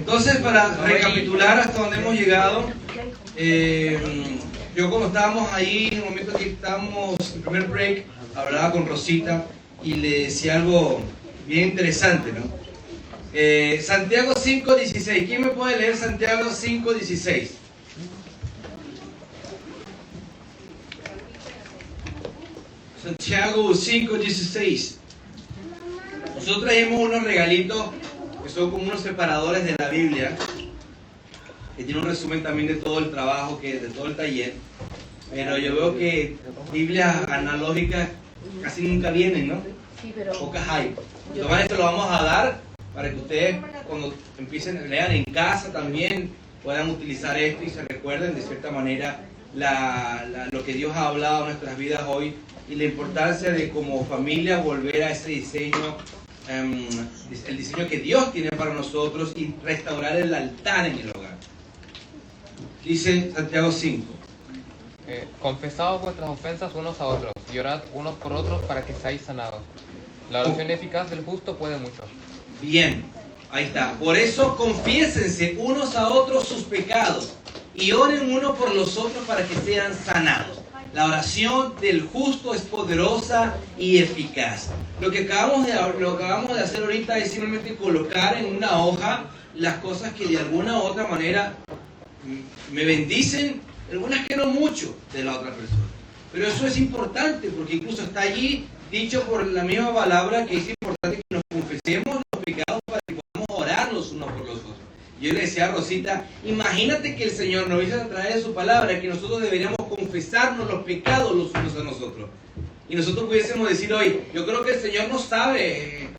Entonces, para recapitular hasta donde hemos llegado, yo cuando estábamos ahí, en el momento que estábamos en el primer break, hablaba con Rosita y le decía algo bien interesante, ¿no? Santiago 5:16. ¿Quién me puede leer Santiago 5:16? Santiago 5:16. Nosotros traemos unos regalitos que son como unos separadores de la Biblia, que tiene un resumen también de todo el trabajo, de todo el taller. Pero yo veo que Biblias analógicas casi nunca vienen, ¿no? Sí, pero pocas hay. Entonces esto lo vamos a dar para que ustedes cuando empiecen a leer en casa también puedan utilizar esto y se recuerden de cierta manera lo que Dios ha hablado en nuestras vidas hoy y la importancia de como familia volver a ese diseño, el diseño que Dios tiene para nosotros y restaurar el altar en el hogar. Dice Santiago 5. Confesaos vuestras ofensas unos a otros y orad unos por otros para que seáis sanados. La oración eficaz del justo puede mucho. Bien, ahí está. Por eso confiésense unos a otros sus pecados y oren unos por los otros para que sean sanados. La oración del justo es poderosa y eficaz. Lo que acabamos de hacer ahorita es simplemente colocar en una hoja las cosas que de alguna u otra manera me bendicen, algunas que no mucho de la otra persona. Pero eso es importante porque incluso está allí dicho por la misma palabra que es importante que nos confesemos los pecados para que podamos orar los unos por los otros. Yo le decía a Rosita, imagínate que el Señor nos hizo a través de su palabra que nosotros deberíamos confesarnos los pecados los unos a nosotros. Y nosotros pudiésemos decir hoy, yo creo que el Señor no sabe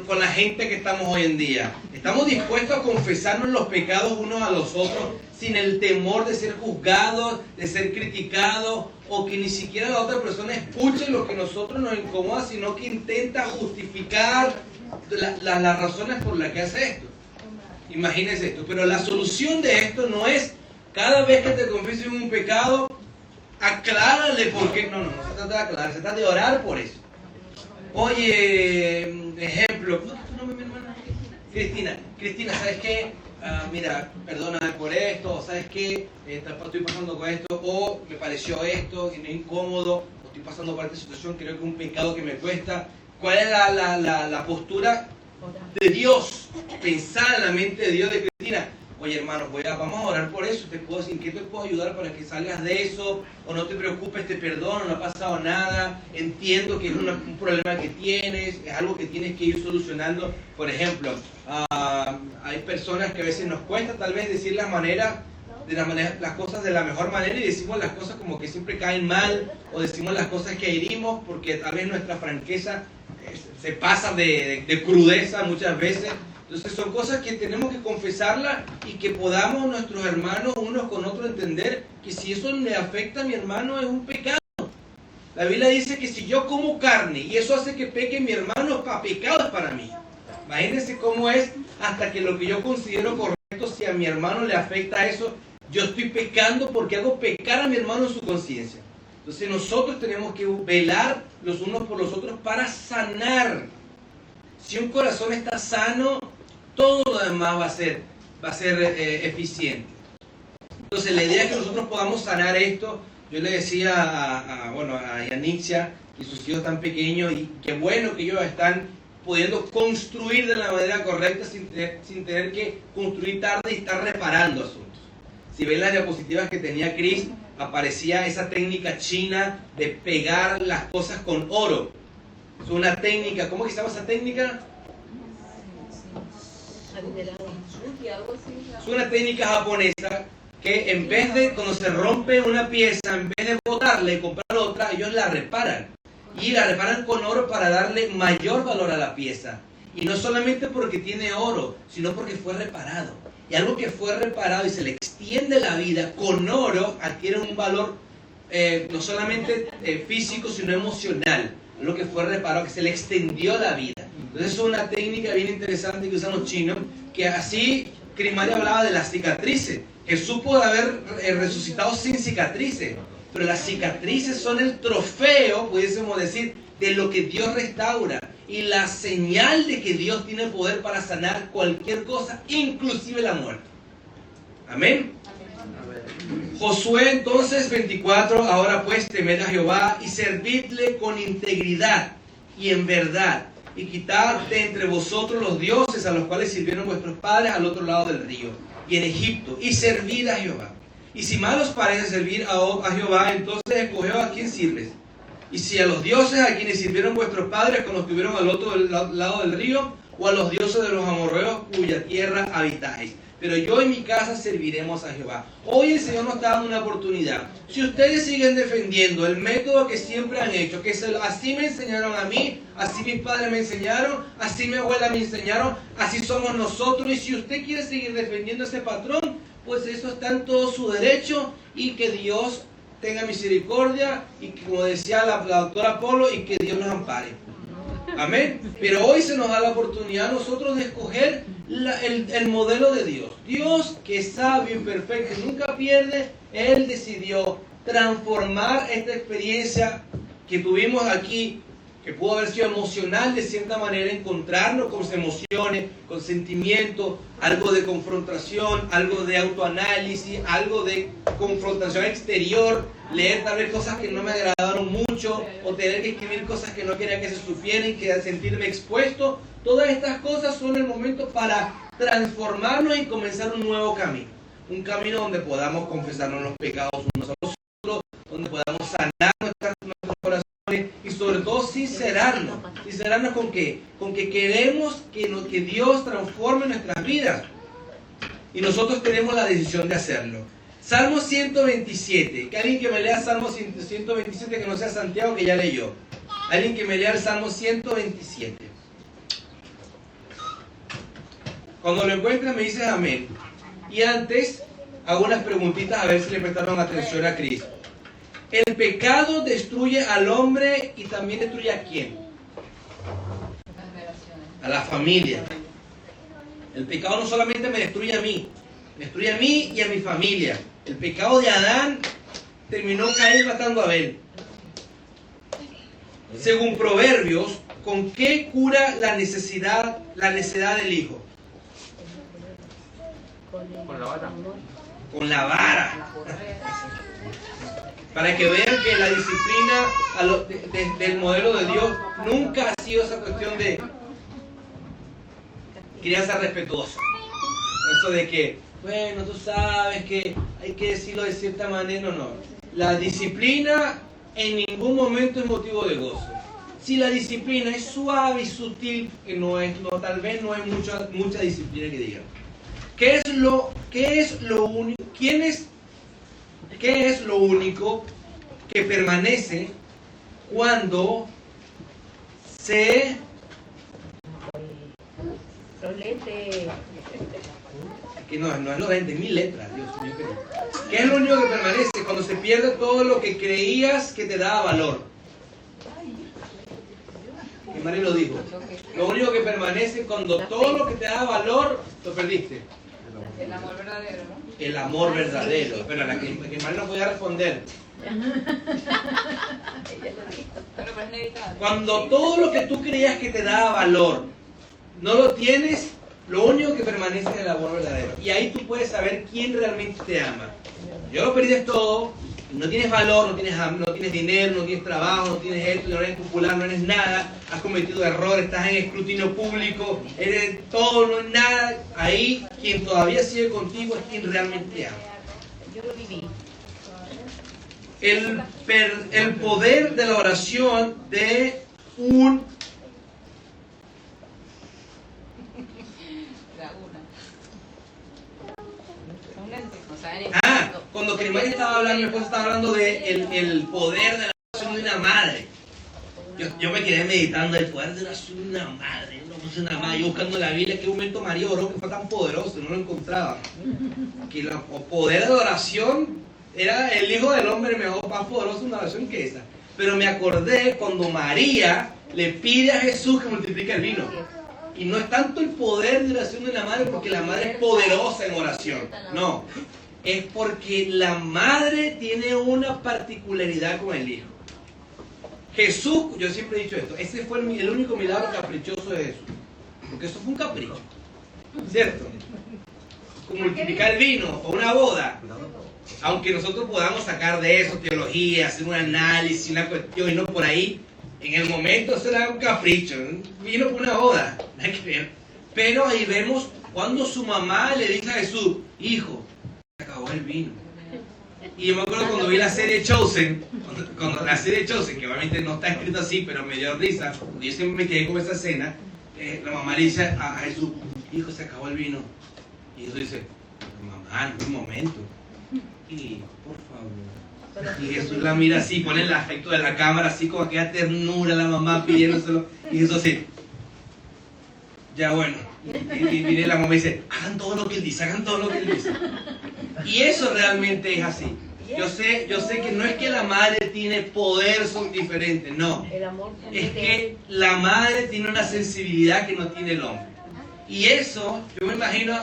con la gente que estamos hoy en día. Estamos dispuestos a confesarnos los pecados unos a los otros sin el temor de ser juzgados, de ser criticados o que ni siquiera la otra persona escuche lo que a nosotros nos incomoda, sino que intenta justificar las razones por las que hace esto. Imagínense esto, pero la solución de esto no es cada vez que te confieses un pecado, aclárale por qué. No se trata de aclarar, se trata de orar por eso. Oye, ejemplo, ¿cómo es tu nombre, mi hermana? Cristina, ¿sabes qué? Mira, perdóname por esto, ¿sabes qué? Estoy pasando con esto, o me pareció esto, que me es incómodo, o estoy pasando por esta situación, creo que es un pecado que me cuesta. ¿Cuál es la postura de Dios? Pensar en la mente de Dios de Cristina. Oye, hermano, vamos a orar por eso. ¿En qué te puedo ayudar para que salgas de eso? O no te preocupes, te perdono, no ha pasado nada. Entiendo que es un problema que tienes, es algo que tienes que ir solucionando. Por ejemplo, hay personas que a veces nos cuesta tal vez decir las cosas de la mejor manera y decimos las cosas como que siempre caen mal, o decimos las cosas que herimos porque tal vez nuestra franqueza se pasa de crudeza muchas veces. Entonces son cosas que tenemos que confesarlas y que podamos nuestros hermanos unos con otros entender que si eso le afecta a mi hermano es un pecado. La Biblia dice que si yo como carne y eso hace que peque mi hermano, pecado es para mí. Imagínense cómo es hasta que lo que yo considero correcto, si a mi hermano le afecta eso, yo estoy pecando porque hago pecar a mi hermano en su conciencia. Entonces nosotros tenemos que velar los unos por los otros para sanar. Si un corazón está sano, todo lo demás va a ser eficiente. Entonces la idea es que nosotros podamos sanar esto. Yo le decía a Yanixia y sus hijos tan pequeños, y qué bueno que ellos están pudiendo construir de la manera correcta sin tener que construir tarde y estar reparando asuntos. Si ven las diapositivas que tenía Chris, aparecía esa técnica china de pegar las cosas con oro. Es una técnica, ¿cómo que se llama esa técnica? Es una técnica japonesa que en vez de, cuando se rompe una pieza, en vez de botarla y comprar otra, ellos la reparan. Y la reparan con oro para darle mayor valor a la pieza. Y no solamente porque tiene oro, sino porque fue reparado. Y algo que fue reparado y se le extiende la vida con oro, adquiere un valor no solamente físico, sino emocional. Lo que fue reparado, que se le extendió la vida. Entonces es una técnica bien interesante que usan los chinos, que así Crismaria hablaba de las cicatrices. Jesús pudo haber resucitado sin cicatrices, pero las cicatrices son el trofeo, pudiésemos decir, de lo que Dios restaura. y la señal de que Dios tiene poder para sanar cualquier cosa, inclusive la muerte. Amén. Josué entonces 24, ahora pues temed a Jehová y servidle con integridad y en verdad, y quitad de entre vosotros los dioses a los cuales sirvieron vuestros padres al otro lado del río y en Egipto, y servid a Jehová. Y si mal os parece servir a Jehová, entonces escoged a quién sirves. Y si a los dioses a quienes sirvieron vuestros padres cuando estuvieron al otro lado del río, o a los dioses de los amorreos cuya tierra habitáis. Pero yo y mi casa serviremos a Jehová. Hoy el Señor nos está dando una oportunidad. Si ustedes siguen defendiendo el método que siempre han hecho, que así me enseñaron a mí, así mis padres me enseñaron, así mi abuela me enseñaron, así somos nosotros, y si usted quiere seguir defendiendo ese patrón, pues eso está en todo su derecho, y que Dios tenga misericordia, y que, como decía la doctora Polo, y que Dios nos ampare. Amén. Pero hoy se nos da la oportunidad a nosotros de escoger el modelo de Dios. Dios, que es sabio y perfecto y nunca pierde, Él decidió transformar esta experiencia que tuvimos aquí, que pudo haber sido emocional de cierta manera, encontrarnos con emociones, con sentimientos, algo de confrontación, algo de autoanálisis, algo de confrontación exterior, leer tal vez cosas que no me agradaron mucho, o tener que escribir cosas que no quería que se supieran, que sentirme expuesto. Todas estas cosas son el momento para transformarnos y comenzar un nuevo camino. Un camino donde podamos confesarnos los pecados unos a los otros, donde podamos sanar nuestros corazones y sobre todo sincerarnos. ¿Sincerarnos con qué? Con que queremos que Dios transforme nuestras vidas. Y nosotros tenemos la decisión de hacerlo. Salmo 127. Que alguien que me lea Salmo 127 que no sea Santiago, que ya leyó. Alguien que me lea el Salmo 127. Cuando lo encuentres me dices amén. Y antes hago unas preguntitas a ver si le prestaron atención a Cris. El pecado destruye al hombre y también destruye ¿a quién? A la familia. El pecado no solamente me destruye a mí, me destruye a mí y a mi familia. El pecado de Adán terminó Caín matando a Abel. Según Proverbios, ¿con qué cura la necedad del hijo? Con la vara. Con la vara. Para que vean que la disciplina del modelo de Dios nunca ha sido esa cuestión de crianza respetuosa. Eso de que, bueno, tú sabes que hay que decirlo de cierta manera. No. La disciplina en ningún momento es motivo de gozo. Si la disciplina es suave y sutil, que tal vez no hay mucha disciplina que diga. ¿Qué es lo único que permanece cuando se... Los lentes. Que no es los lentes, 1000 letras, Dios mío. ¿Qué es lo único que permanece cuando se pierde todo lo que creías que te daba valor? Que María lo dijo. Lo único que permanece cuando todo lo que te da valor lo perdiste. El amor verdadero, ¿no? El amor verdadero. Espera, que María no podía responder. Pero es inevitable. Cuando todo lo que tú creías que te daba valor no lo tienes, lo único que permanece es el amor verdadero. Y ahí tú puedes saber quién realmente te ama. Yo lo perdí todo, no tienes valor, no tienes dinero, no tienes trabajo, no tienes esto, no eres popular, no eres nada, has cometido errores, estás en escrutinio público, eres todo, no es nada. Ahí quien todavía sigue contigo es quien realmente te ama. Yo lo viví. El poder de la oración de un... Cuando Crimari estaba hablando, mi esposa estaba hablando de el poder de la oración de una madre. Yo me quedé meditando el poder de la oración de una madre. Una madre. Yo buscando la Biblia, qué momento María oró que fue tan poderoso, no lo encontraba. Que el poder de la oración era el hijo del hombre mejor, más poderoso en una oración que esa. Pero me acordé cuando María le pide a Jesús que multiplique el vino. Y no es tanto el poder de la oración de la madre porque la madre es poderosa en oración. No. Es porque la madre tiene una particularidad con el hijo. Jesús, yo siempre he dicho esto, ese fue el único milagro caprichoso de Jesús. Porque eso fue un capricho, ¿cierto? Como multiplicar el vino o una boda. Aunque nosotros podamos sacar de eso teología, hacer un análisis, una cuestión y no por ahí, en el momento eso era un capricho, vino por una boda, nada que ver. Pero ahí vemos cuando su mamá le dice a Jesús, hijo, se acabó el vino. Y yo me acuerdo cuando vi la serie Chosen, cuando la serie Chosen, que obviamente no está escrito así, pero me dio risa, porque yo siempre me quedé con esa escena, la mamá le dice a Jesús, hijo, se acabó el vino. Y Jesús dice, mamá, un momento. Y, por favor. Y Jesús la mira así, pone el aspecto de la cámara así, con aquella ternura, la mamá pidiéndoselo. Y Jesús así, ya bueno. Y viene la mamá y dice, hagan todo lo que él dice, hagan todo lo que él dice. Y eso realmente es así. Yo sé que no es que la madre tiene poder, son diferentes, no. Es que la madre tiene una sensibilidad que no tiene el hombre. Y eso, yo me imagino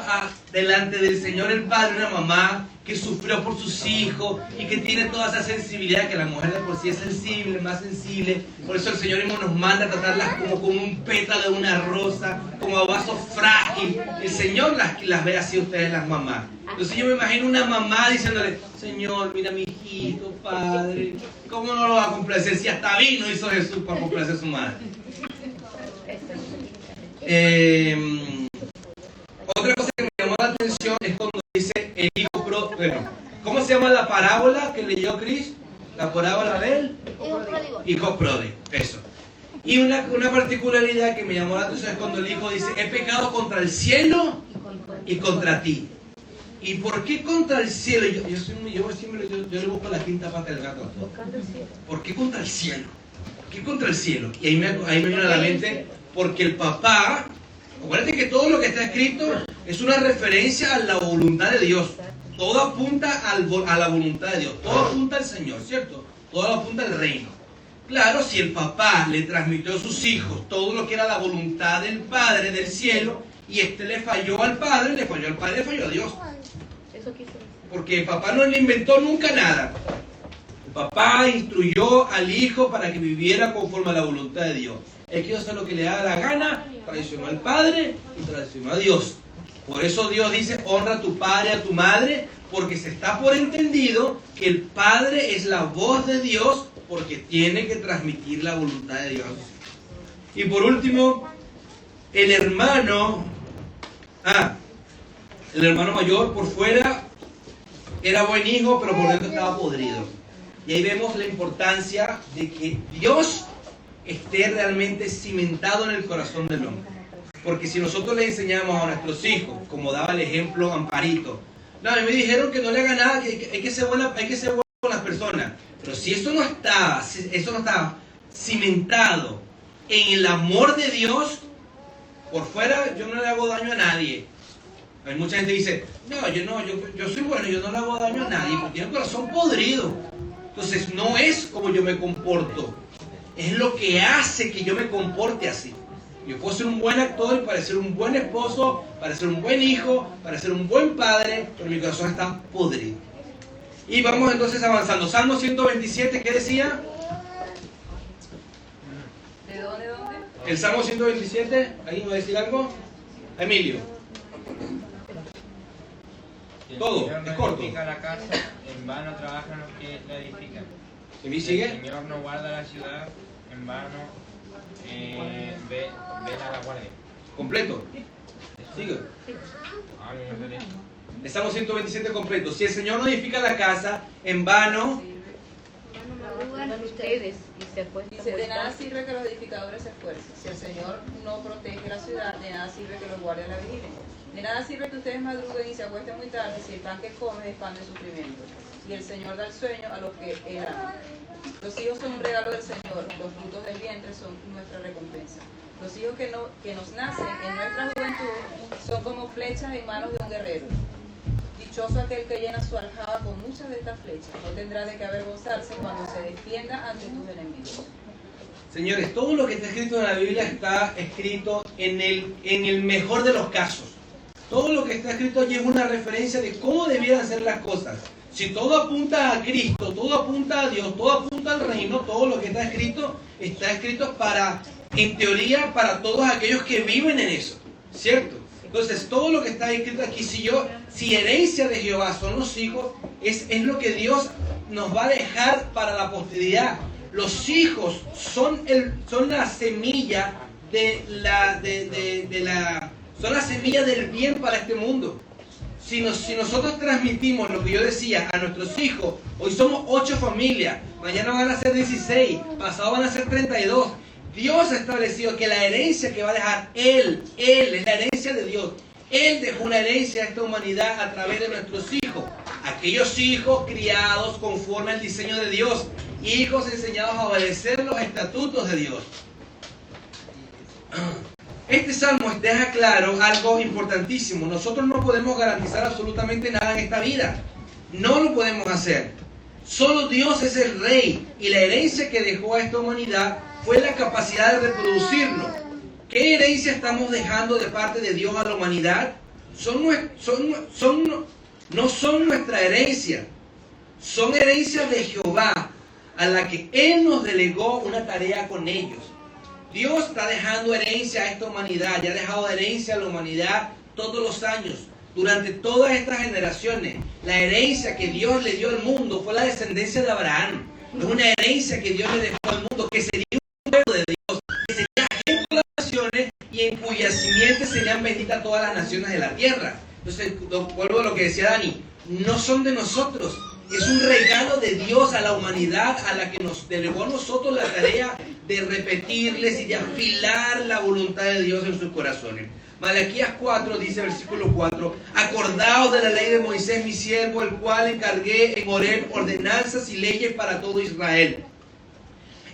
delante del Señor el Padre, una mamá que sufrió por sus hijos y que tiene toda esa sensibilidad, que la mujer de por sí es sensible, más sensible. Por eso el Señor mismo nos manda a tratarlas como un pétalo de una rosa, como a vaso frágil. El Señor las ve así ustedes, las mamás. Entonces yo me imagino una mamá diciéndole, Señor, mira mi hijito, Padre, ¿cómo no lo va a complacer si hasta vino hizo Jesús para complacer a su madre? Otra cosa que me llamó la atención es cuando dice el hijo pródigo. Bueno, ¿cómo se llama la parábola que leyó Chris? La parábola del hijo pródigo. Eso. Y una particularidad que me llamó la atención es cuando el hijo dice, he pecado contra el cielo y contra ti. ¿Y por qué contra el cielo? Yo le busco la quinta pata del gato. ¿Por qué contra el cielo? ¿Por qué contra el cielo? Y ahí me viene a la mente, porque el papá, acuérdate que todo lo que está escrito es una referencia a la voluntad de Dios. Todo apunta a la voluntad de Dios. Todo apunta al Señor, ¿cierto? Todo apunta al reino. Claro, si el papá le transmitió a sus hijos todo lo que era la voluntad del Padre del cielo, y le falló al Padre, le falló a Dios. Porque el papá no le inventó nunca nada. El papá instruyó al hijo para que viviera conforme a la voluntad de Dios. Él quiere hacer lo que le da la gana, traicionó al Padre y traicionó a Dios. Por eso Dios dice, honra a tu padre y a tu madre, porque se está por entendido que el Padre es la voz de Dios, porque tiene que transmitir la voluntad de Dios. Y por último, el hermano mayor por fuera era buen hijo, pero por dentro estaba podrido. Y ahí vemos la importancia de que Dios esté realmente cimentado en el corazón del hombre. Porque si nosotros le enseñamos a nuestros hijos, como daba el ejemplo Amparito, no, a mí me dijeron que no le haga nada, que hay que ser bueno con las personas. Pero si eso no estaba cimentado en el amor de Dios, por fuera yo no le hago daño a nadie. Hay mucha gente que dice, yo soy bueno, yo no le hago daño a nadie, porque tiene un corazón podrido. Entonces no es como yo me comporto, es lo que hace que yo me comporte así. Yo puedo ser un buen actor y parecer un buen esposo, parecer un buen hijo, parecer un buen padre, pero mi corazón está podrido. Y vamos entonces avanzando. Salmo 127, ¿qué decía? ¿De dónde? El Salmo 127, ¿alguien va a decir algo? Emilio. Todo, es corto. El Señor no edifica la casa, en vano trabajan los que la edifican. ¿Y sigue? El Señor no guarda la ciudad, en vano vela la guardia. Completo. Sigue. No Estamos 127 completo. Si el Señor no edifica la casa, en vano. Ustedes y se acuestan. Dice, de nada sirve que los edificadores se esfuercen. Si el Señor no protege la ciudad, de nada sirve que los guardias la vigilen. De nada sirve que ustedes madruguen y se acuesten muy tarde si el pan que comen es pan de sufrimiento. Y el Señor da el sueño a los que Él ama. Los hijos son un regalo del Señor, los frutos del vientre son nuestra recompensa. Los hijos que nos nacen en nuestra juventud son como flechas en manos de un guerrero. Dichoso aquel que llena su aljaba con muchas de estas flechas. No tendrá de qué avergonzarse cuando se defienda ante tus enemigos. Señores, todo lo que está escrito en la Biblia está escrito en el mejor de los casos. Todo lo que está escrito allí es una referencia de cómo debieran ser las cosas. Si todo apunta a Cristo, todo apunta a Dios, todo apunta al reino, todo lo que está escrito está escrito para, en teoría, para todos aquellos que viven en eso, ¿cierto? Entonces, todo lo que está escrito aquí, si herencia de Jehová son los hijos, es lo que Dios nos va a dejar para la posteridad. Los hijos son la semilla son la semilla del bien para este mundo. Si nosotros transmitimos lo que yo decía a nuestros hijos, hoy somos 8 familias, mañana van a ser 16, pasado van a ser 32. Dios ha establecido que la herencia que va a dejar Él es la herencia de Dios. Él dejó una herencia a esta humanidad a través de nuestros hijos. Aquellos hijos criados conforme al diseño de Dios. Hijos enseñados a obedecer los estatutos de Dios. Este salmo deja claro algo importantísimo. Nosotros no podemos garantizar absolutamente nada en esta vida. No lo podemos hacer. Solo Dios es el Rey. Y la herencia que dejó a esta humanidad fue la capacidad de reproducirlo. ¿Qué herencia estamos dejando de parte de Dios a la humanidad? No son nuestra herencia. Son herencias de Jehová, a la que Él nos delegó una tarea con ellos. Dios está dejando herencia a esta humanidad, ya ha dejado herencia a la humanidad todos los años, durante todas estas generaciones. La herencia que Dios le dio al mundo fue la descendencia de Abraham. Es una herencia que Dios le dejó al mundo, que sería un pueblo de Dios, que sería ejemplo de las naciones y en cuya simiente serían benditas todas las naciones de la tierra. Entonces, vuelvo a lo que decía Dani, no son de nosotros. Es un regalo de Dios a la humanidad, a la que nos delegó a nosotros la tarea de repetirles y de afilar la voluntad de Dios en sus corazones. Malaquías 4 dice, versículo 4, acordaos de la ley de Moisés mi siervo, el cual encargué en Horeb ordenanzas y leyes para todo Israel.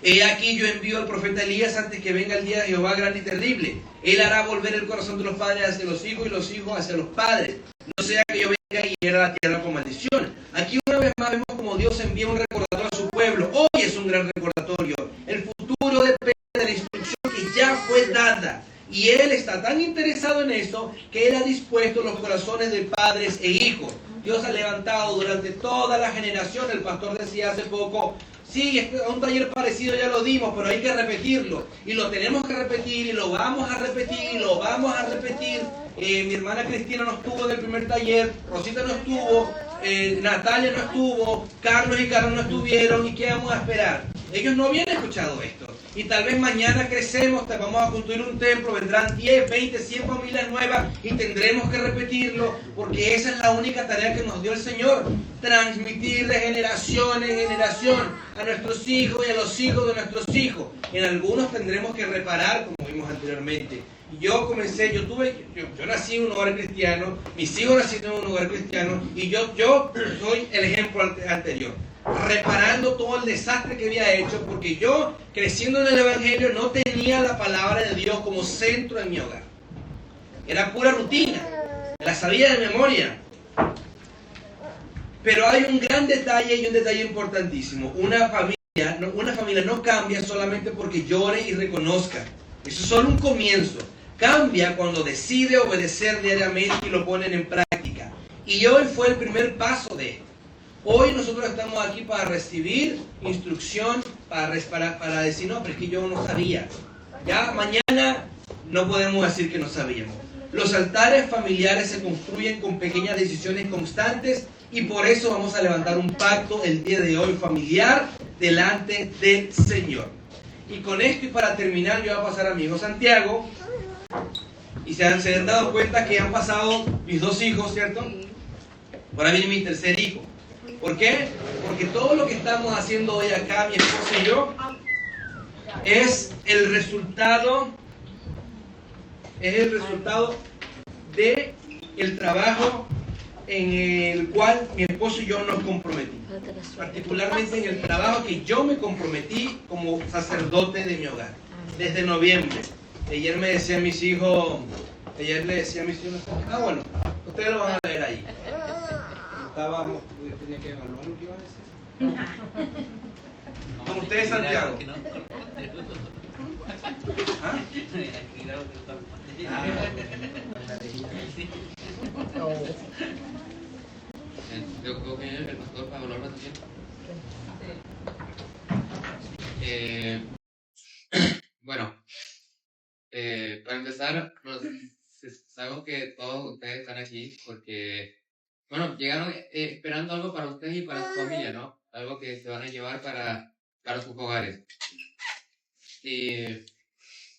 He aquí yo envío al profeta Elías antes que venga el día de Jehová grande y terrible. Él hará volver el corazón de los padres hacia los hijos y los hijos hacia los padres. No sea que yo venga y hiera la tierra con maldición. Aquí una vez más vemos como Dios envía un recordatorio a su pueblo. Hoy es un gran recordatorio. El futuro depende de la instrucción que ya fue dada. Y Él está tan interesado en eso que Él ha dispuesto los corazones de padres e hijos. Dios ha levantado durante toda la generación. El pastor decía hace poco, sí, un taller parecido ya lo dimos, pero hay que repetirlo. Y lo tenemos que repetir, y lo vamos a repetir, y lo vamos a repetir. Mi hermana Cristina no estuvo en el primer taller, Rosita no estuvo, Natalia no estuvo, Carlos y Carlos no estuvieron. ¿Y qué vamos a esperar? Ellos no habían escuchado esto. Y tal vez mañana crecemos, vamos a construir un templo, vendrán 10, 20, 100 familias nuevas y tendremos que repetirlo, porque esa es la única tarea que nos dio el Señor, transmitir de generación en generación a nuestros hijos y a los hijos de nuestros hijos. En algunos tendremos que reparar, como vimos anteriormente. Yo nací en un hogar cristiano, mis hijos nacieron en un hogar cristiano, y yo soy el ejemplo anterior, reparando todo el desastre que había hecho, porque yo, creciendo en el Evangelio, no tenía la palabra de Dios como centro en mi hogar. Era pura rutina, la sabía de memoria. Pero hay un gran detalle y un detalle importantísimo. Una familia no cambia solamente porque llore y reconozca. Eso es solo un comienzo. Cambia cuando decide obedecer diariamente y lo ponen en práctica. Y hoy fue el primer paso de esto. Hoy nosotros estamos aquí para recibir instrucción, para decir, no, pero es que yo no sabía. Ya mañana no podemos decir que no sabíamos. Los altares familiares se construyen con pequeñas decisiones constantes, y por eso vamos a levantar un pacto el día de hoy familiar delante del Señor. Y con esto, y para terminar, yo voy a pasar a mi hijo Santiago. Y se han dado cuenta que han pasado mis 2 hijos, ¿cierto? Ahora viene mi tercer hijo. ¿Por qué? Porque todo lo que estamos haciendo hoy acá, mi esposa y yo, es el resultado de el trabajo en el cual mi esposo y yo nos comprometimos. Particularmente en el trabajo que yo me comprometí como sacerdote de mi hogar, desde noviembre. Ayer le decía a mis hijos, bueno, ustedes lo van a ver ahí. Tenía que evaluar lo que iba a decir. Con ustedes, Santiago. ¿Ah? Yo creo que el pastor para hablar también. empezar, sabemos que todos ustedes están aquí porque, bueno, llegaron esperando algo para ustedes y para su familia, ¿no? Algo que se van a llevar para sus hogares. Y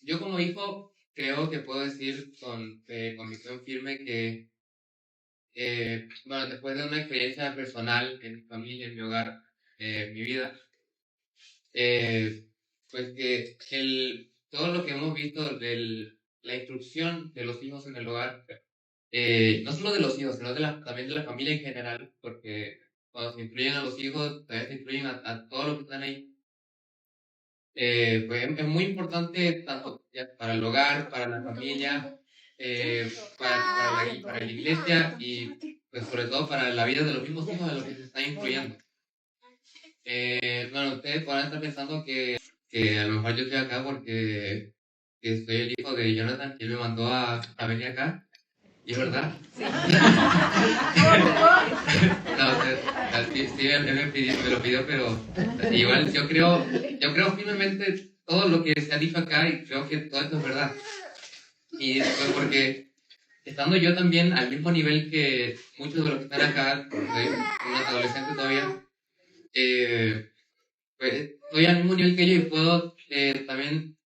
yo como hijo creo que puedo decir con convicción firme que, bueno, después de una experiencia personal en mi familia, en mi hogar, en mi vida, pues que todo lo que hemos visto de la instrucción de los hijos en el hogar, no solo de los hijos, sino también de la familia en general, porque cuando se incluyen a los hijos, también se incluyen a todos los que están ahí. Pues es muy importante tanto para el hogar, para la familia, para la iglesia y pues sobre todo para la vida de los mismos hijos a los que se están incluyendo. Bueno, ustedes podrán estar pensando que a lo mejor yo estoy acá porque que soy el hijo de Jonathan, que él me mandó a venir acá. ¿Y es verdad? Sí. No, sí, me lo pidió, pero igual yo creo firmemente todo lo que se ha dicho acá y creo que todo esto es verdad. Y pues porque estando yo también al mismo nivel que muchos de los que están acá, soy un adolescente todavía, pues estoy al mismo nivel que ellos y puedo también,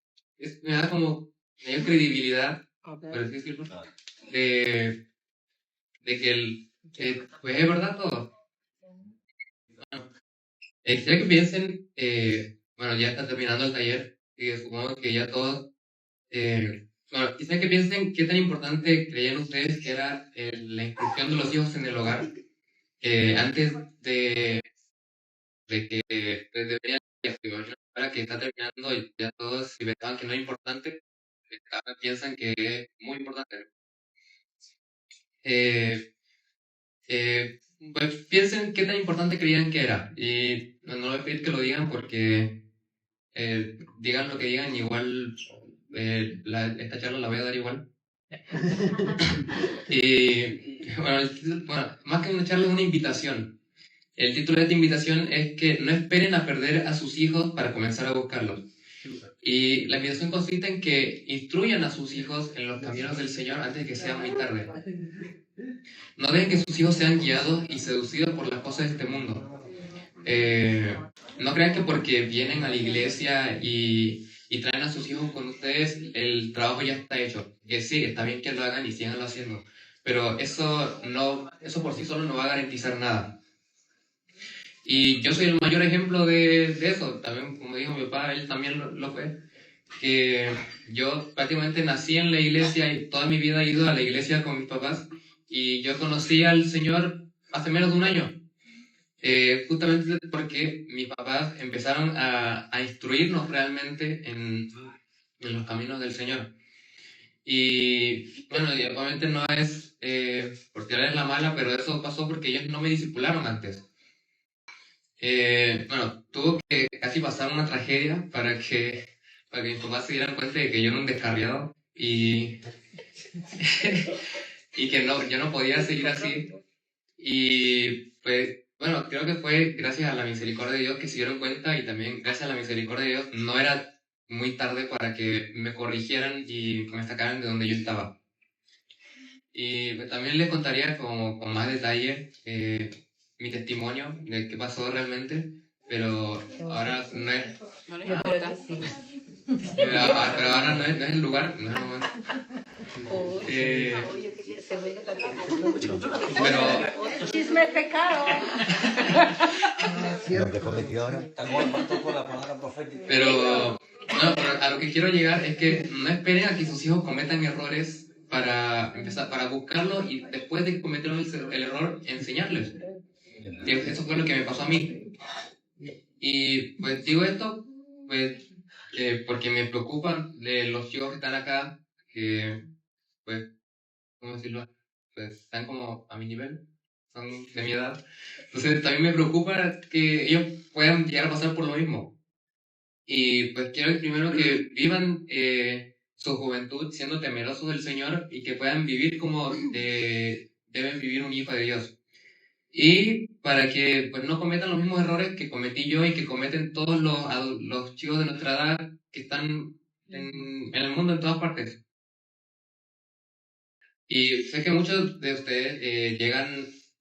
me da como mayor credibilidad, por así decirlo, de que pues es verdad todo. Bueno, quisiera que piensen, bueno, ya está terminando el taller, y supongo que ya todos, bueno, quisiera que piensen qué tan importante creían ustedes que era la instrucción de los hijos en el hogar, antes de que deberían, ahora que está terminando y ya todos si pensaban que no es importante, ahora piensan que es muy importante. Pues piensen qué tan importante creían que era y no les voy a pedir que lo digan porque digan lo que digan, igual esta charla la voy a dar igual. Y bueno, más que una charla es una invitación. El título de esta invitación es que no esperen a perder a sus hijos para comenzar a buscarlos. Y la invitación consiste en que instruyan a sus hijos en los caminos del Señor antes de que sea muy tarde. No dejen que sus hijos sean guiados y seducidos por las cosas de este mundo. No crean que porque vienen a la iglesia y traen a sus hijos con ustedes, el trabajo ya está hecho. Que sí, está bien que lo hagan y síganlo haciendo, pero eso por sí solo no va a garantizar nada. Y yo soy el mayor ejemplo de eso. También, como dijo mi papá, él también lo fue. Que yo prácticamente nací en la iglesia y toda mi vida he ido a la iglesia con mis papás. Y yo conocí al Señor hace menos de un año. Justamente porque mis papás empezaron a instruirnos realmente en los caminos del Señor. Y bueno, y obviamente no es por tirarles la mala, pero eso pasó porque ellos no me discipularon antes. Bueno, tuvo que casi pasar una tragedia para que mis papás se dieran cuenta de que yo era un descarriado y que yo no podía seguir así. Y pues, bueno, creo que fue gracias a la misericordia de Dios que se dieron cuenta y también gracias a la misericordia de Dios no era muy tarde para que me corrigieran y me sacaran de donde yo estaba. Y pues, también les contaría con más detalle mi testimonio de qué pasó realmente, pero ahora no es... Pero ahora no es el lugar, no es el momento. Pero chisme es pecado. Pero a lo que quiero llegar es que no esperen a que sus hijos cometan errores para buscarlos y después de que cometieron el error, enseñarles. Y eso fue lo que me pasó a mí. Y pues digo esto pues porque me preocupan los chicos que están acá, que pues, ¿cómo decirlo? Pues están como a mi nivel, son de mi edad. Entonces también me preocupa que ellos puedan llegar a pasar por lo mismo. Y pues quiero primero que vivan su juventud siendo temerosos del Señor y que puedan vivir como deben vivir un hijo de Dios. Y para que pues, no cometan los mismos errores que cometí yo y que cometen todos los chicos de nuestra edad que están en el mundo en todas partes. Y sé que muchos de ustedes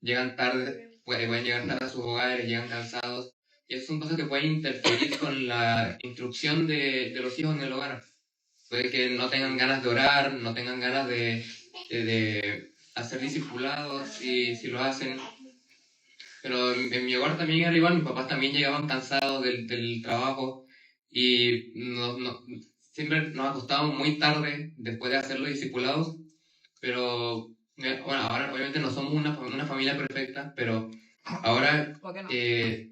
llegan tarde, pueden llegar tarde a sus hogares, llegan cansados, y eso son cosas que pueden interferir con la instrucción de los hijos en el hogar. Puede que no tengan ganas de orar, no tengan ganas de hacer discipulados si lo hacen. Pero en mi hogar también era igual, mis papás también llegaban cansados del trabajo y siempre nos acostábamos muy tarde después de hacer los discipulados. Pero bueno, ahora obviamente no somos una familia perfecta, pero ahora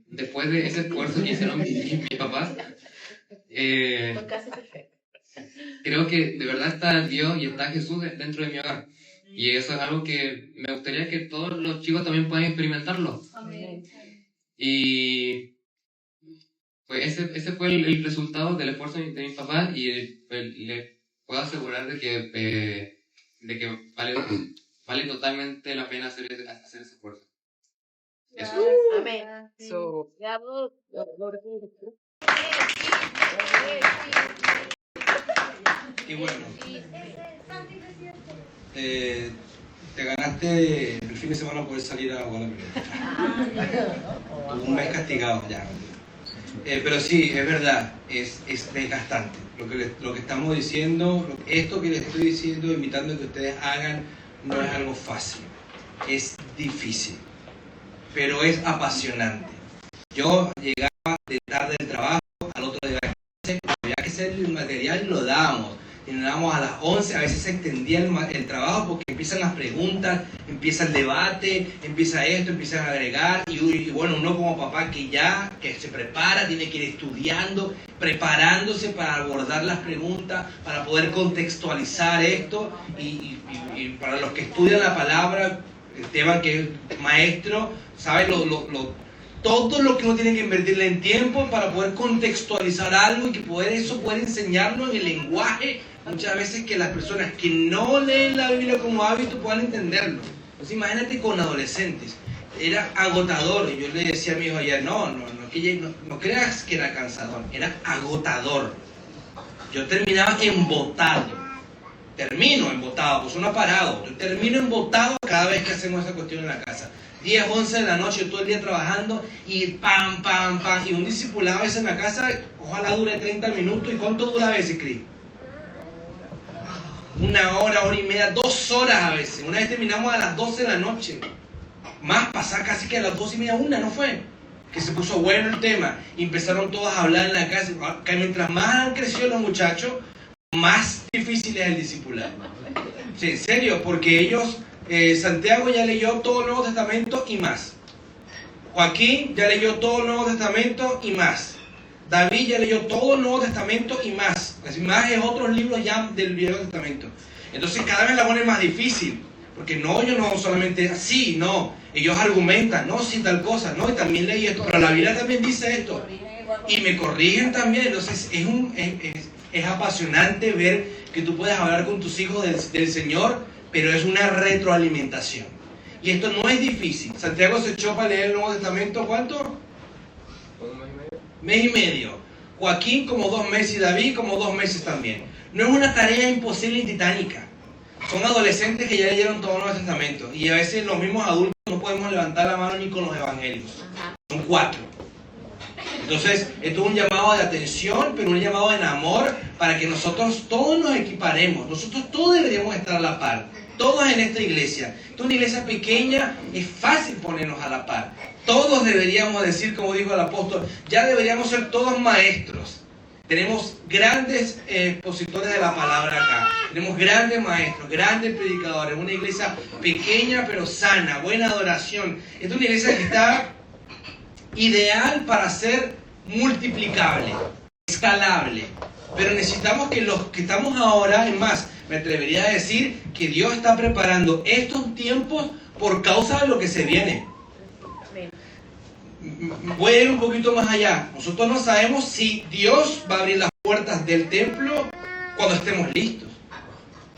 después de ese esfuerzo que hicieron mis papás, Casi perfecto. creo que de verdad está Dios y está Jesús dentro de mi hogar. Y eso es algo que me gustaría que todos los chicos también puedan experimentarlo. Amén. Y pues ese fue el resultado del esfuerzo de mi papá, y le puedo asegurar de que vale totalmente la pena hacer ese esfuerzo. Eso. Amén. Y bueno, te ganaste el fin de semana poder salir a jugar a la pelota. Tuve un mes castigado ya. Pero sí, es verdad, es desgastante. Lo que estamos diciendo, esto que les estoy diciendo, invitando a que ustedes hagan, no es algo fácil. Es difícil, pero es apasionante. Yo llegaba de tarde del trabajo, al otro día había que hacer el material y lo dábamos. Y nos dábamos a las 11, a veces se extendía el trabajo porque empiezan las preguntas, empieza el debate, empieza esto, empiezan a agregar, y bueno, uno como papá que se prepara, tiene que ir estudiando, preparándose para abordar las preguntas, para poder contextualizar esto, y para los que estudian la palabra, Esteban, que es maestro, sabe todo lo que uno tiene que invertirle en tiempo para poder contextualizar algo y que poder enseñarlo en el lenguaje, muchas veces que las personas que no leen la Biblia como hábito puedan entenderlo. Entonces imagínate con adolescentes, era agotador. Y yo le decía a mi hijo ayer, no creas que era cansador, era agotador. Yo terminaba termino embotado, pues uno ha parado, yo termino embotado cada vez que hacemos esa cuestión en la casa. 10, 11 de la noche, todo el día trabajando, y pam, y un discipulado a veces en la casa, ojalá dure 30 minutos. ¿Y cuánto dura a veces, Cris? 1 hora, hora y media, 2 horas a veces. Una vez terminamos a las 12 de la noche, más pasar casi que a las 2:30, 1, ¿no fue? Que se puso bueno el tema, y empezaron todos a hablar en la casa, que mientras más han crecido los muchachos, más difícil es el discipulado. Sí, en serio, porque ellos... Santiago ya leyó todo el Nuevo Testamento y más. Joaquín ya leyó todo el Nuevo Testamento y más. David ya leyó todo el Nuevo Testamento y más. Más es otros libros ya del Viejo Testamento. Entonces cada vez la ponen más difícil. Porque ellos no solamente así, no. Ellos argumentan, no, sí, tal cosa, no, y también leí esto. Pero la Biblia también dice esto. Y me corrigen también. Entonces es apasionante ver que tú puedes hablar con tus hijos del Señor, pero es una retroalimentación. Y esto no es difícil. Santiago se echó para leer el Nuevo Testamento, ¿cuánto? 1 mes y medio. Joaquín como 2 meses y David como 2 meses también. No es una tarea imposible y titánica. Son adolescentes que ya leyeron todo el Nuevo Testamento. Y a veces los mismos adultos no podemos levantar la mano ni con los evangelios. Son 4. Entonces, esto es un llamado de atención, pero un llamado en amor, para que nosotros todos nos equiparemos. Nosotros todos deberíamos estar a la par. Todos en esta iglesia. Esta es una iglesia pequeña, es fácil ponernos a la par. Todos deberíamos decir, como dijo el apóstol, ya deberíamos ser todos maestros. Tenemos grandes expositores de la palabra acá. Tenemos grandes maestros, grandes predicadores. Una iglesia pequeña pero sana, buena adoración. Esta es una iglesia que está ideal para ser multiplicable, escalable. Pero necesitamos que los que estamos ahora, es más, me atrevería a decir que Dios está preparando estos tiempos por causa de lo que se viene. Voy a ir un poquito más allá. Nosotros no sabemos si Dios va a abrir las puertas del templo cuando estemos listos.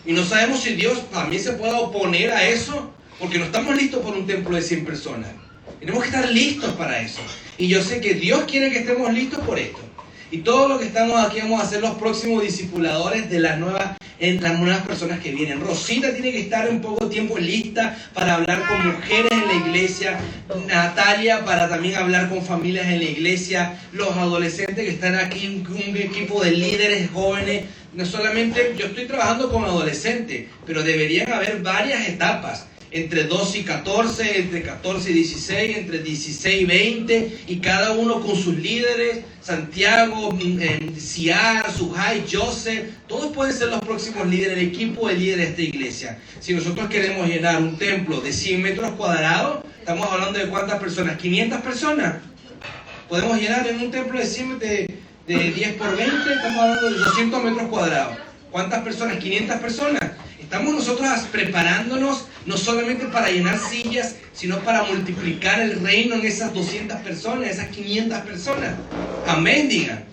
Y no sabemos si Dios también se pueda oponer a eso, porque no estamos listos por un templo de 100 personas. Tenemos que estar listos para eso. Y yo sé que Dios quiere que estemos listos por esto. Y todo lo que estamos aquí vamos a ser los próximos discipuladores de las nuevas personas que vienen. Rosita tiene que estar en poco tiempo lista para hablar con mujeres en la iglesia. Natalia para también hablar con familias en la iglesia. Los adolescentes que están aquí, un equipo de líderes jóvenes. No solamente yo estoy trabajando con adolescentes, pero deberían haber varias etapas. Entre 12 y 14, entre 14 y 16, entre 16 y 20, y cada uno con sus líderes, Santiago, Ciar, Sujay, Joseph, todos pueden ser los próximos líderes, el equipo de líderes de esta iglesia. Si nosotros queremos llenar un templo de 100 metros cuadrados, estamos hablando de ¿cuántas personas? ¿500 personas? Podemos llenar en un templo de 100 de 10 por 20, estamos hablando de 200 metros cuadrados. ¿Cuántas personas? 500 personas. Estamos nosotros preparándonos no solamente para llenar sillas, sino para multiplicar el reino en esas 200 personas, esas 500 personas. Amén, digan.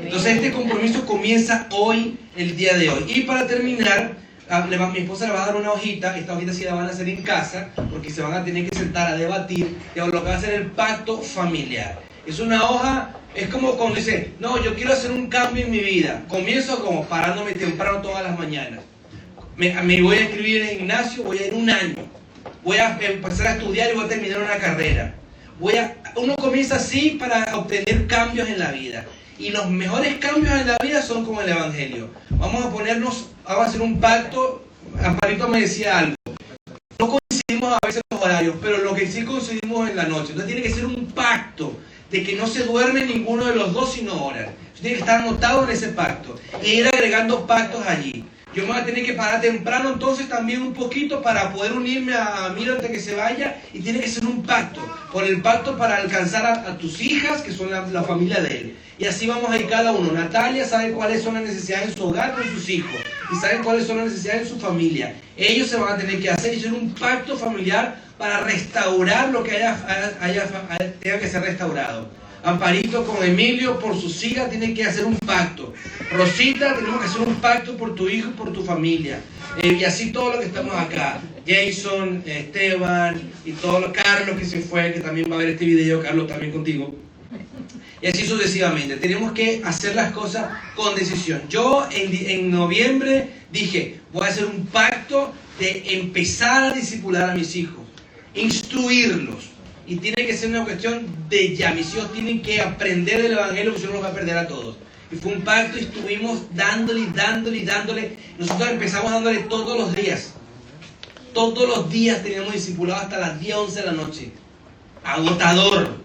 Entonces este compromiso comienza hoy, el día de hoy. Y para terminar, mi esposa le va a dar una hojita. Esta hojita sí la van a hacer en casa, porque se van a tener que sentar a debatir de lo que va a ser el pacto familiar. Es una hoja, es como cuando dice, no, yo quiero hacer un cambio en mi vida. Comienzo como parándome temprano todas las mañanas. Me voy a inscribir en gimnasio, voy a ir un año. Voy a empezar a estudiar y voy a terminar una carrera. Uno comienza así para obtener cambios en la vida. Y los mejores cambios en la vida son como el Evangelio. Vamos a hacer un pacto. Amparito me decía algo. No coincidimos a veces los horarios, pero lo que sí coincidimos en la noche. Entonces tiene que ser un pacto de que no se duerme ninguno de los dos sino orar. Tiene que estar anotado en ese pacto. E ir agregando pactos allí. Yo me voy a tener que parar temprano entonces también un poquito para poder unirme a Miro antes que se vaya, y tiene que ser un pacto, por el pacto para alcanzar a tus hijas que son la familia de él. Y así vamos a ir cada uno. Natalia sabe cuáles son las necesidades en su hogar con sus hijos y saben cuáles son las necesidades en su familia. Ellos se van a tener que hacer y hacer un pacto familiar para restaurar lo que tenga que ser restaurado. Amparito con Emilio por sus hijas tienen que hacer un pacto. Rosita, tenemos que hacer un pacto por tu hijo y por tu familia. Y así todo lo que estamos acá. Jason, Esteban y todos los Carlos que se fue, que también va a ver este video, Carlos, también contigo. Y así sucesivamente. Tenemos que hacer las cosas con decisión. Yo en noviembre dije, voy a hacer un pacto de empezar a discipular a mis hijos, instruirlos. Y tiene que ser una cuestión de ya. Mis hijos tienen que aprender del Evangelio, que yo no los va a perder a todos. Y fue un pacto y estuvimos dándole. Nosotros empezamos dándole todos los días. Todos los días teníamos discipulado hasta las 10, 11 de la noche. Agotador.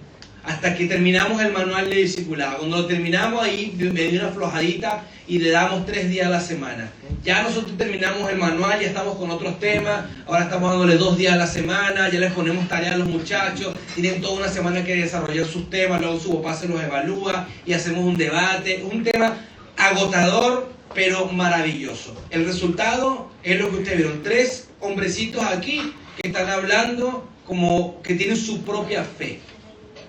Hasta que terminamos el manual de discipulado. Cuando lo terminamos, ahí me dio una flojadita y le damos 3 días a la semana. Ya nosotros terminamos el manual, ya estamos con otros temas. Ahora estamos dándole 2 días a la semana. Ya les ponemos tareas a los muchachos. Tienen toda una semana que desarrollar sus temas. Luego su papá se los evalúa y hacemos un debate. Un tema agotador, pero maravilloso. El resultado es lo que ustedes vieron. 3 hombrecitos aquí que están hablando como que tienen su propia fe.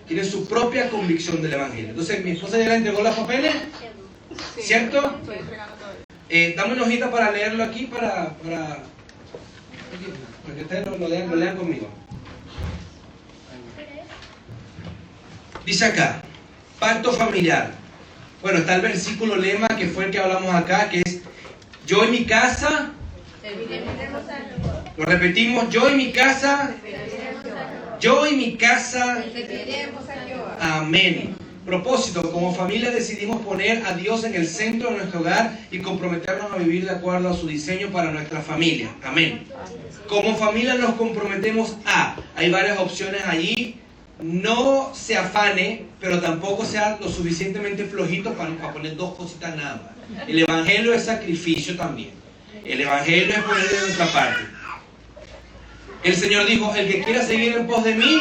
Tienen su propia convicción del Evangelio. Entonces, mi esposa ya le entregó los papeles, ¿cierto? Dame una hojita para leerlo aquí, para que ustedes lo lean conmigo. Dice acá, pacto familiar. Bueno, está el versículo lema que fue el que hablamos acá, que es, yo y mi casa, lo repetimos, yo y mi casa, amén. Propósito, como familia decidimos poner a Dios en el centro de nuestro hogar y comprometernos a vivir de acuerdo a su diseño para nuestra familia, amén. Como familia nos comprometemos hay varias opciones allí, no se afane, pero tampoco sea lo suficientemente flojito para poner 2 cositas nada más. El Evangelio es sacrificio también, el Evangelio es poner de nuestra parte. El Señor dijo, el que quiera seguir en pos de mí,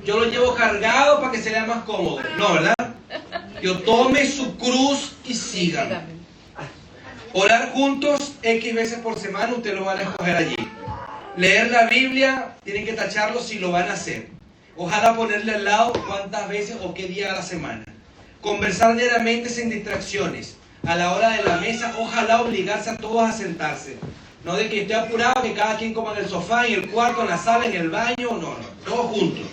yo lo llevo cargado para que se vea más cómodo. No, ¿verdad? Yo tome su cruz y sígame. Orar juntos X veces por semana, usted lo van a escoger allí. Leer la Biblia, tienen que tacharlo si lo van a hacer. Ojalá ponerle al lado cuántas veces o qué día a la semana. Conversar diariamente sin distracciones. A la hora de la mesa, ojalá obligarse a todos a sentarse. No de que esté apurado, que cada quien coma en el sofá, en el cuarto, en la sala, en el baño, no, todos juntos.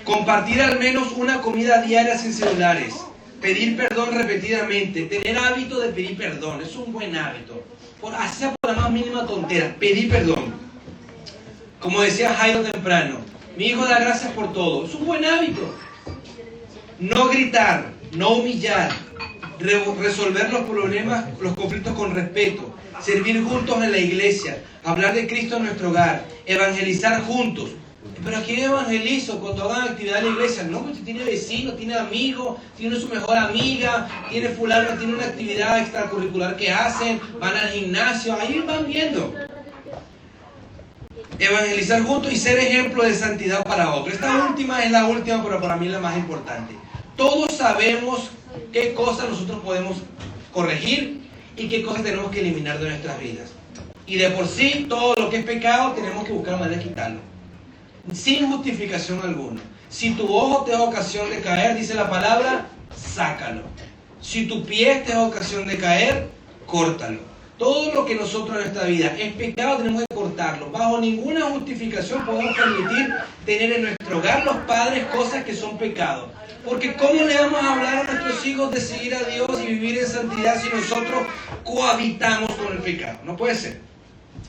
Compartir al menos una comida diaria sin celulares. Pedir perdón repetidamente, tener hábito de pedir perdón, es un buen hábito. Así sea por la más mínima tontera, pedir perdón. Como decía Jairo temprano, mi hijo da gracias por todo, es un buen hábito. No gritar, no humillar, resolver los problemas, los conflictos con respeto, servir juntos en la iglesia, hablar de Cristo en nuestro hogar, evangelizar juntos. ¿Pero a quién evangelizo cuando hagan actividad en la iglesia? No, usted tiene vecinos, tiene amigos, tiene su mejor amiga, tiene fulano, tiene una actividad extracurricular que hacen, van al gimnasio, ahí van viendo. Evangelizar juntos y ser ejemplo de santidad para otros. Esta última es la última, pero para mí es la más importante. Todos sabemos qué cosas nosotros podemos corregir y qué cosas tenemos que eliminar de nuestras vidas. Y de por sí, todo lo que es pecado tenemos que buscar manera de quitarlo, sin justificación alguna. Si tu ojo te es ocasión de caer, dice la palabra, sácalo. Si tu pie te es ocasión de caer, córtalo. Todo lo que nosotros en nuestra vida es pecado tenemos que cortarlo. Bajo ninguna justificación podemos permitir tener en nuestro hogar los padres cosas que son pecados. Porque ¿cómo le vamos a hablar a nuestros hijos de seguir a Dios y vivir en santidad si nosotros cohabitamos con el pecado? No puede ser.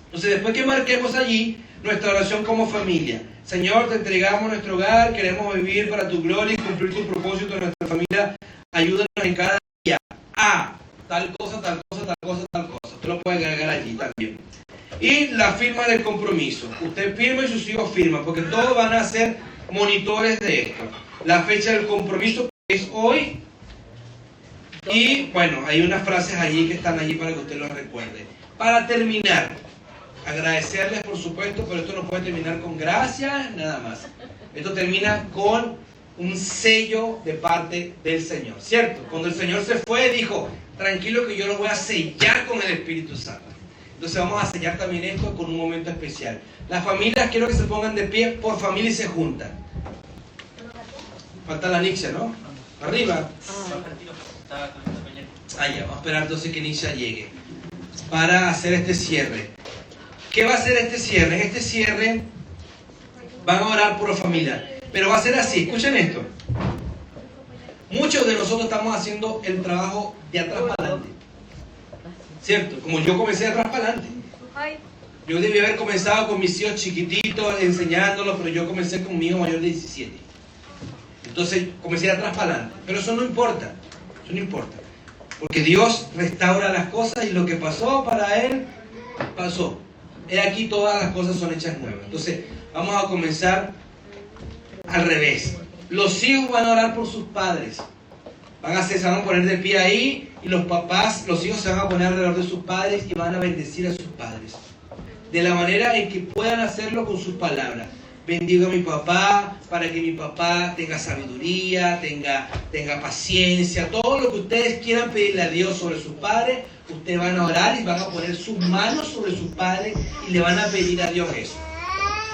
Entonces, después que marquemos allí nuestra oración como familia, Señor, te entregamos nuestro hogar, queremos vivir para tu gloria y cumplir tu propósito en nuestra familia. Ayúdanos en cada día a tal cosa, tal cosa, tal cosa, tal cosa. Usted lo puede agregar allí también. Y la firma del compromiso. Usted firma y sus hijos firman, porque todos van a ser monitores de esto. La fecha del compromiso es hoy. Y bueno, hay unas frases allí que están allí para que usted los recuerde. Para terminar, agradecerles por supuesto, pero esto no puede terminar con gracias, nada más. Esto termina con un sello de parte del Señor, ¿cierto? Cuando el Señor se fue, dijo, tranquilo que yo lo voy a sellar con el Espíritu Santo. Entonces vamos a sellar también esto con un momento especial. Las familias quiero que se pongan de pie por familia y se juntan. Falta la Nixia, ¿no? Arriba. Ah, ya, vamos a esperar entonces que Nixia llegue para hacer este cierre. ¿Qué va a ser este cierre? Este cierre van a orar por la familia, pero va a ser así, escuchen esto. Muchos de nosotros estamos haciendo el trabajo de atrás para adelante, ¿cierto? Como yo comencé de atrás para adelante. Yo debí haber comenzado con mis hijos chiquititos, enseñándolos, pero yo comencé con mi hijo mayor de 17. Entonces comencé de atrás para adelante, pero eso no importa, porque Dios restaura las cosas y lo que pasó para Él, pasó. He aquí todas las cosas son hechas nuevas. Entonces vamos a comenzar al revés. Los hijos van a orar por sus padres. Se van a poner de pie ahí y los hijos se van a poner alrededor de sus padres y van a bendecir a sus padres. De la manera en que puedan hacerlo con sus palabras. Bendigo a mi papá para que mi papá tenga sabiduría, tenga paciencia. Todo lo que ustedes quieran pedirle a Dios sobre sus padres, ustedes van a orar y van a poner sus manos sobre sus padres y le van a pedir a Dios eso.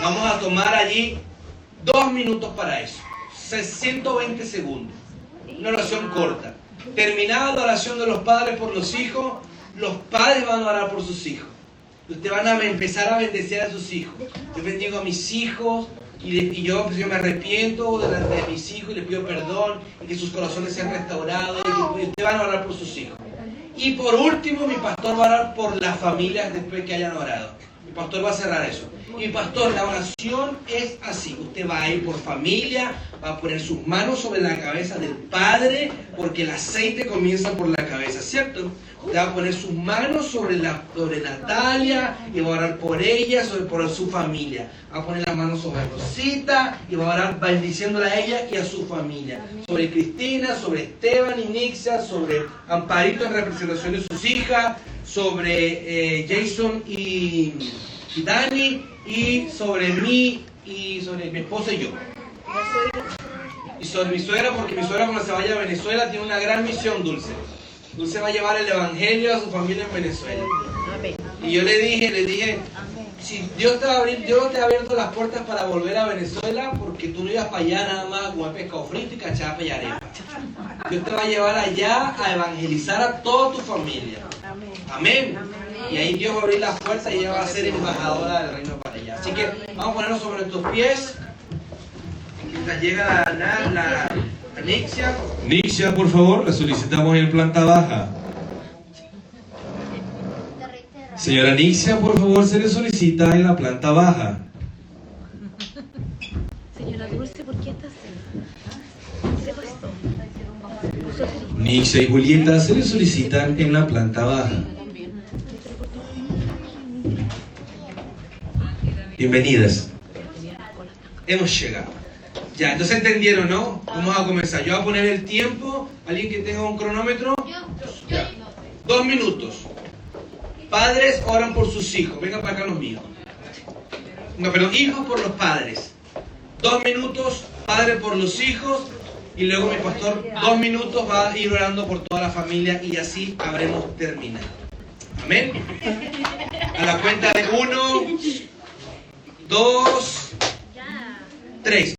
Vamos a tomar allí 2 minutos para eso. 120 segundos. Una oración corta. Terminada la oración de los padres por los hijos, los padres van a orar por sus hijos. Ustedes van a empezar a bendecir a sus hijos. Yo bendigo a mis hijos y yo me arrepiento delante de mis hijos y les pido perdón y que sus corazones sean restaurados y ustedes van a orar por sus hijos. Y por último, mi pastor va a orar por las familias después que hayan orado. Mi pastor va a cerrar eso. Y pastor, la oración es así. Usted va a ir por familia, va a poner sus manos sobre la cabeza del padre, porque el aceite comienza por la cabeza, ¿cierto? Usted va a poner sus manos sobre Natalia y va a orar por ella, por su familia. Va a poner las manos sobre Rosita y va a orar bendiciéndola a ella y a su familia. Sobre Cristina, sobre Esteban y Nixia, sobre Amparito en representación de sus hijas, sobre Jason y Dani, y sobre mí y sobre mi esposa y yo. Y sobre mi suegra, porque mi suegra cuando se vaya a Venezuela tiene una gran misión, Dulce. Dulce va a llevar el evangelio a su familia en Venezuela. Y yo le dije, si Dios te va a abierto las puertas para volver a Venezuela, porque tú no ibas para allá nada más a comer pescado frito y cachapa y arepa. Dios te va a llevar allá a evangelizar a toda tu familia. Amén. Y ahí Dios va a abrir las puertas y ella va a ser embajadora del reino para allá. Así que vamos a ponernos sobre nuestros pies. Mientras llega la Nixia. Nixia, por favor, la solicitamos en planta baja. Señora Nixia, por favor, se le solicita en la planta baja. Señora Dulce, ¿por qué está así? ¿Qué pasó? Nixia y Julieta se le solicitan en la planta baja. Bienvenidas. Hemos llegado. Ya, entonces entendieron, ¿no? Vamos a comenzar. Yo voy a poner el tiempo. ¿Alguien que tenga un cronómetro? Ya. 2 minutos. Padres oran por sus hijos. Vengan para acá los míos. No, pero hijos por los padres. 2 minutos, padre por los hijos. Y luego mi pastor, 2 minutos, va a ir orando por toda la familia. Y así habremos terminado. Amén. A la cuenta de 1, 2, 3.